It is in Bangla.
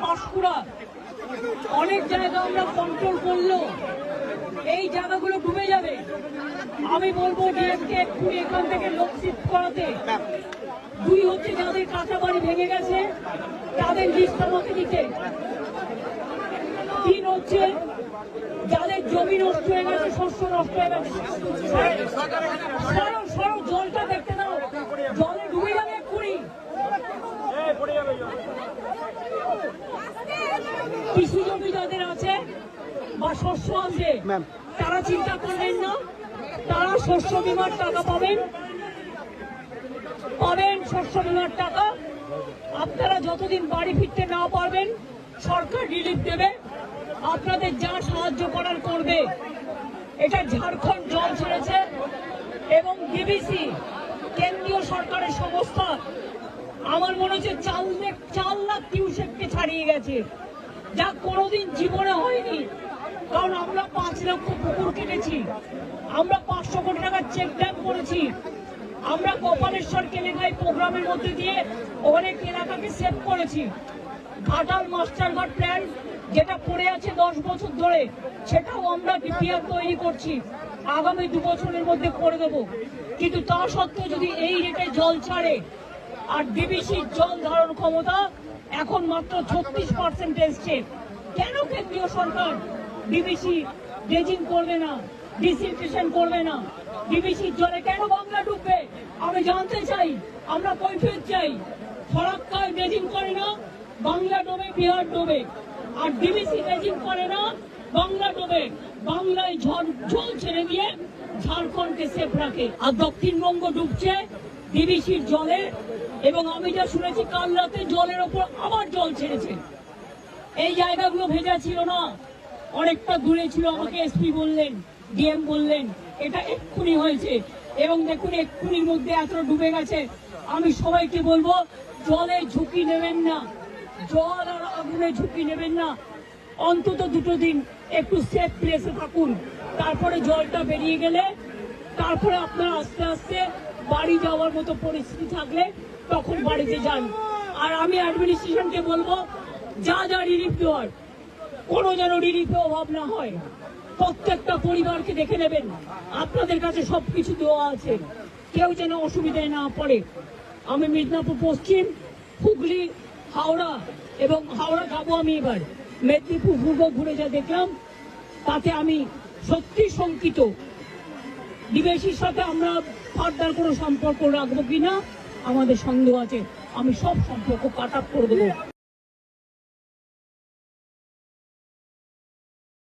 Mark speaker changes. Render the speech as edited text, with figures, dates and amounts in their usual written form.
Speaker 1: পাঁশকুড়া অনেক জায়গা আমরা কন্ট্রোল করলো, এই জায়গাগুলো ডুবে যাবে। আমি বলবো ডিএমকে এক্ষুনি এখান থেকে লোক শিফট করাতে। দুই হচ্ছে যাদের কাঁচা বাড়ি ভেঙে গেছে তাদের লিস্ট আমাকে দিতে। তিন হচ্ছে যাদের জমি নষ্ট হয়ে গেছে, শস্য নষ্ট হয়ে গেছে, সরো জলটা দেখতে দাও, জলে ডুবে যাবে এক্ষুনি। কৃষি জমি যাদের আছে বা শস্য আছে তারা চিন্তা করবেন না, তারা শস্য বীমার টাকা পাবেন, শস্য বীমার টাকা। আপনারা যতদিন বাড়ি ফিরতে না পারবেন সরকার রিলিফ দেবে, আপনাদের যা সাহায্য করার করবে। এটা ঝাড়খণ্ড জল ছেড়েছে এবং ডিবিসি কেন্দ্রীয় সরকারের সংস্থা আমার মনে হচ্ছে 4 লাখ কিউসেককে ছাড়িয়ে গেছে, যা কোনোদিন জীবনে হয়নি। কারণ আমরা 5 লক্ষ পুকুর কেটেছি, আমরা 500 কোটি টাকার চেক ড্যাম করেছি, আমরা গোপালেশ্বর কেলেঙ্গাই প্রোগ্রামের মধ্যে দিয়ে অনেক এলাকাকে সেভ করেছি। ঘাটাল মাস্টারঘাট প্ল্যান যেটা পড়ে আছে 10 বছর ধরে, সেটাও আমরা ডিপিআর তৈরি করছি, আগামী 2 বছরের মধ্যে করে দেব। কিন্তু তা সত্ত্বেও যদি এই রেটে জল ছাড়ে, আর ডিবিসির জল ধারণ ক্ষমতা এখন মাত্র 36% এসছে, কেন কেন্দ্রীয় সরকার ডিবিসি ড্রেজিং করবে না, ডিসিলট্রেশন করবে না? ডিবিসির জলে কেন বাংলা ডুববে আমি জানতে চাই, আমরা কৈফিয়ত চাই। ফরাক্কায় ড্রেজিং করে না, বাংলা ডোবে, বিহার ডোবে। আর ডিবিসি ড্রেজিং করে না, বাংলা ডোবে, বাংলায় জল ছেড়ে দিয়ে ঝাড়খণ্ডকে সেফ রাখে। আর দক্ষিণবঙ্গ ডুবছে ডিবিসির জলে, এবং আমি যা শুনেছি কাল রাতে জলের ওপর আবার জল ছেড়েছে। এই জায়গাগুলো ভেজা ছিল না, অনেকটা দূরে ছিল, আমাকে এসপি বললেন, ডিএম বললেন এটা এক্ষুনি হয়েছে। এবং দেখুন এক্ষুনির মধ্যে এত ডুবে গেছে। আমি সবাইকে বলবো জলে ঝুঁকি নেবেন না, জল আর আগুনে ঝুঁকি নেবেন না, অন্তত 2 দিন একটু সেফ প্লেসে থাকুন। তারপরে জলটা বেরিয়ে গেলে তারপরে আপনারা আস্তে আস্তে বাড়ি যাওয়ার মতো পরিস্থিতি থাকলে তখন বাড়িতে যান। আর আমি অ্যাডমিনিস্ট্রেশনকে বলবো যা রিলিফ দেওয়ার কোনো যেন রিলিফে অভাব না হয়। প্রত্যেকটা পরিবারকে দেখে নেবেন, আপনাদের কাছে সবকিছু দেওয়া আছে, কেউ যেন অসুবিধায় না পড়ে। আমি মিদনাপুর পশ্চিম, হুগলি, হাওড়া এবং হাওড়া যাবো আমি এবার, মেদিনীপুর পূর্ব ঘুরে যা দেখলাম তাতে আমি সত্যি শঙ্কিত। ডিবিসির সাথে আমরা ফার্দার কোনো সম্পর্ক রাখবো কিনা আমাদের সন্দেহ আছে, আমি সব সম্পর্ক কাট আপ করে দেবো।